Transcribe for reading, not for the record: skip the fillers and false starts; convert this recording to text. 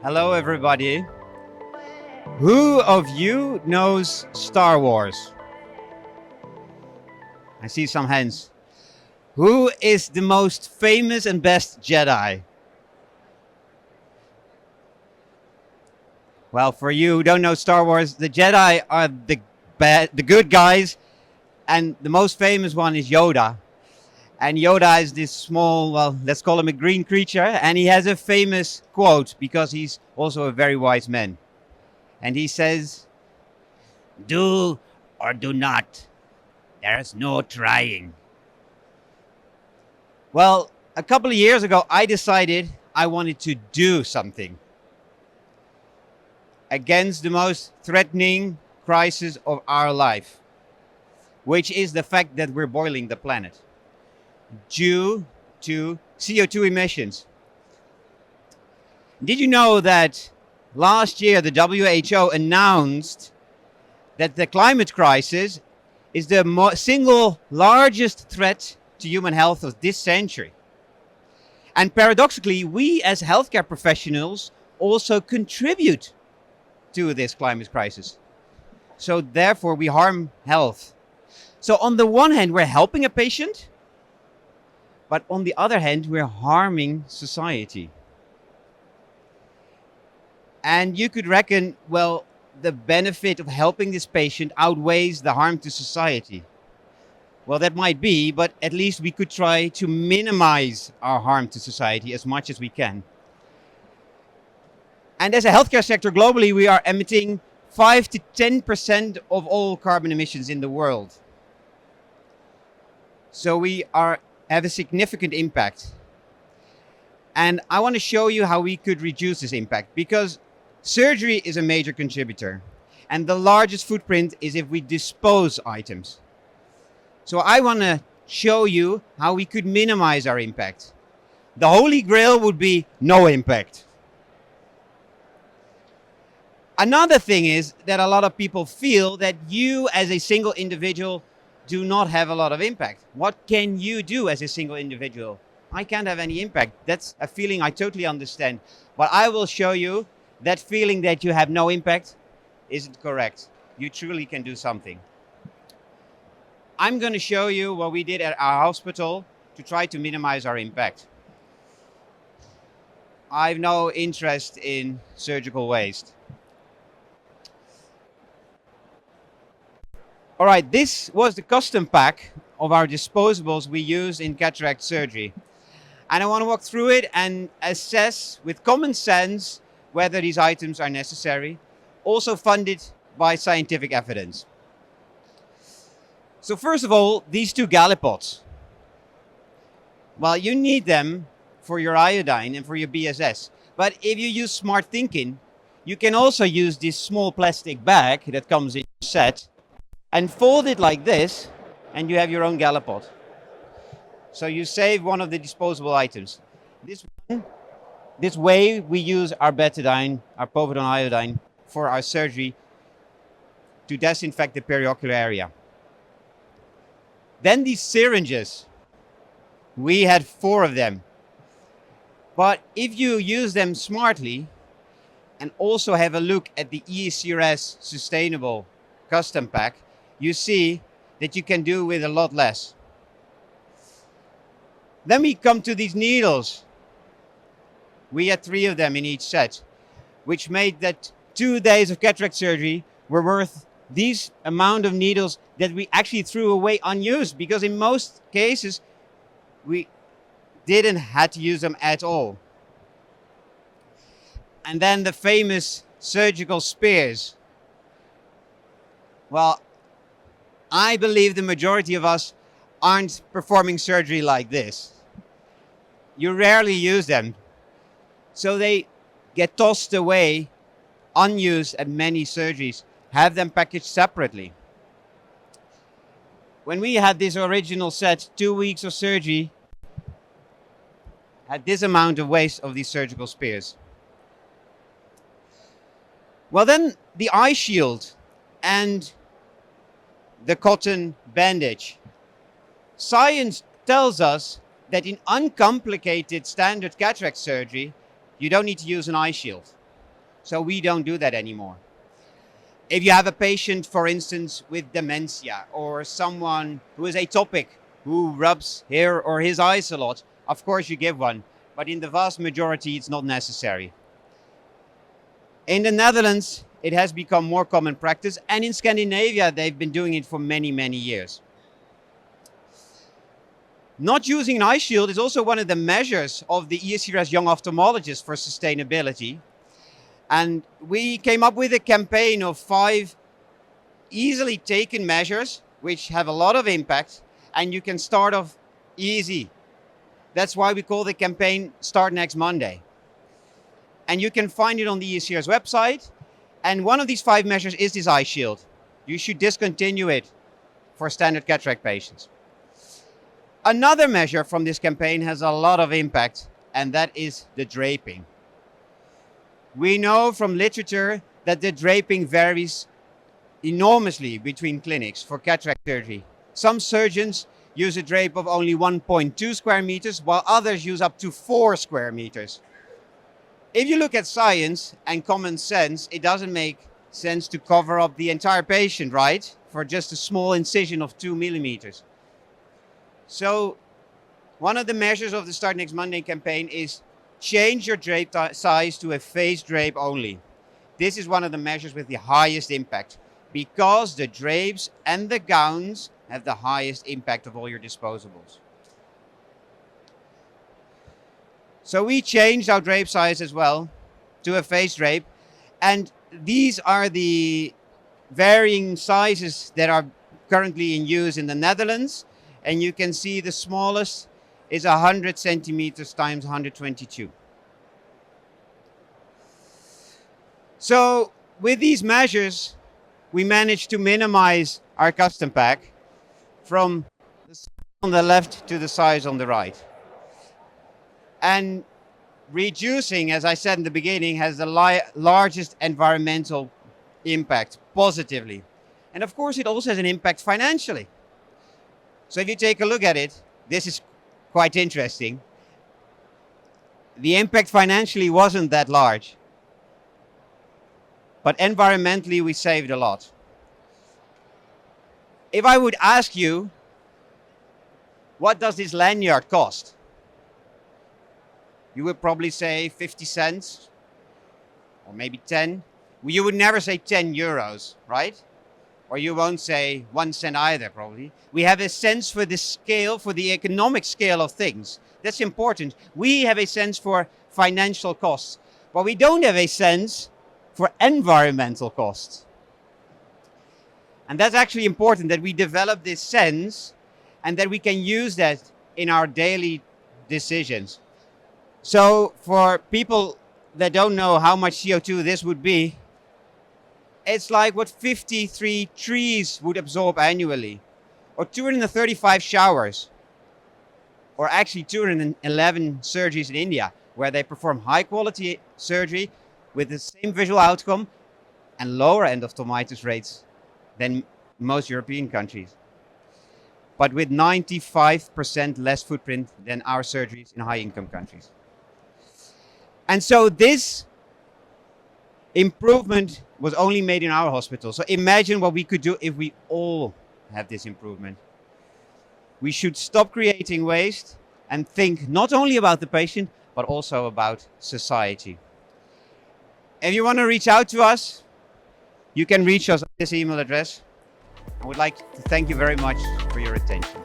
Hello, everybody. Who of you knows Star Wars? I see some hands. Who is the most famous and best Jedi? Well, for you who don't know Star Wars, the Jedi are the good guys, and the most famous one is Yoda. And Yoda is this small, well, let's call him a green creature, and he has a famous quote because he's also a very wise man. And he says, "Do or do not. There's no trying." Well, a couple of years ago, I decided I wanted to do something against the most threatening crisis of our life, which is the fact that we're boiling the planet due to CO2 emissions. Did you know that last year the WHO announced that the climate crisis is the single largest threat to human health of this century? And paradoxically, we as healthcare professionals also contribute to this climate crisis. So therefore, we harm health. So on the one hand, we're helping a patient, but on the other hand, we're harming society. And you could reckon, well, the benefit of helping this patient outweighs the harm to society. Well, that might be, but at least we could try to minimize our harm to society as much as we can. And as a healthcare sector globally, we are emitting 5 to 10% of all carbon emissions in the world. So we have a significant impact. And I want to show you how we could reduce this impact, because surgery is a major contributor. And the largest footprint is if we dispose items. So I want to show you how we could minimize our impact. The holy grail would be no impact. Another thing is that a lot of people feel that you as a single individual do not have a lot of impact. What can you do as a single individual? I can't have any impact. That's a feeling I totally understand. But I will show you that feeling that you have no impact isn't correct. You truly can do something. I'm going to show you what we did at our hospital to try to minimize our impact. I have no interest in surgical waste. All right, this was the custom pack of our disposables we use in cataract surgery. And I want to walk through it and assess with common sense whether these items are necessary, also funded by scientific evidence. So first of all, these two gallipots. Well, you need them for your iodine and for your BSS. But if you use smart thinking, you can also use this small plastic bag that comes in your set and fold it like this, and you have your own gallipot. So you save one of the disposable items. This way we use our betadine, our povidone iodine, for our surgery to disinfect the periocular area. Then these syringes, we had 4 of them. But if you use them smartly and also have a look at the ECRS Sustainable Custom Pack, you see that you can do with a lot less. Then we come to these needles. We had 3 of them in each set, which made that 2 days of cataract surgery were worth these amount of needles that we actually threw away unused, because in most cases we didn't have to use them at all. And then the famous surgical spears. Well, I believe the majority of us aren't performing surgery like this. You rarely use them. So they get tossed away unused at many surgeries. Have them packaged separately. When we had this original set, 2 weeks of surgery had this amount of waste of these surgical spears. Well, then the eye shield and the cotton bandage. Science tells us that in uncomplicated standard cataract surgery, you don't need to use an eye shield. So we don't do that anymore. If you have a patient, for instance, with dementia, or someone who is atopic, who rubs her or his eyes a lot, of course you give one. But in the vast majority, it's not necessary. In the Netherlands, it has become more common practice. And in Scandinavia, they've been doing it for many, many years. Not using an eye shield is also one of the measures of the ESCRS Young Ophthalmologists for sustainability. And we came up with a campaign of 5 easily taken measures, which have a lot of impact, and you can start off easy. That's why we call the campaign Start Next Monday. And you can find it on the ESCRS website. And one of these 5 measures is this eye shield. You should discontinue it for standard cataract patients. Another measure from this campaign has a lot of impact, and that is the draping. We know from literature that the draping varies enormously between clinics for cataract surgery. Some surgeons use a drape of only 1.2 square meters, while others use up to 4 square meters. If you look at science and common sense, it doesn't make sense to cover up the entire patient, right? For just a small incision of 2 millimeters. So one of the measures of the Start Next Monday campaign is change your drape size to a face drape only. This is one of the measures with the highest impact because the drapes and the gowns have the highest impact of all your disposables. So we changed our drape size as well to a face drape, and these are the varying sizes that are currently in use in the Netherlands, and you can see the smallest is 100 centimeters times 122. So with these measures, we managed to minimize our custom pack from the size on the left to the size on the right. And reducing, as I said in the beginning, has the largest environmental impact positively. And of course, it also has an impact financially. So if you take a look at it, this is quite interesting. The impact financially wasn't that large, but environmentally we saved a lot. If I would ask you, what does this lanyard cost? You would probably say 50 cents or maybe 10. You would never say 10 euros, right? Or you won't say 1 cent either, probably. We have a sense for the scale, for the economic scale of things. That's important. We have a sense for financial costs, but we don't have a sense for environmental costs. And that's actually important, that we develop this sense and that we can use that in our daily decisions. So for people that don't know how much CO2 this would be, it's like what 53 trees would absorb annually, or 235 showers, or actually 211 surgeries in India, where they perform high quality surgery with the same visual outcome and lower endophthalmitis rates than most European countries, but with 95% less footprint than our surgeries in high income countries. And so this improvement was only made in our hospital. So imagine what we could do if we all have this improvement. We should stop creating waste and think not only about the patient, but also about society. If you want to reach out to us, you can reach us at this email address. I would like to thank you very much for your attention.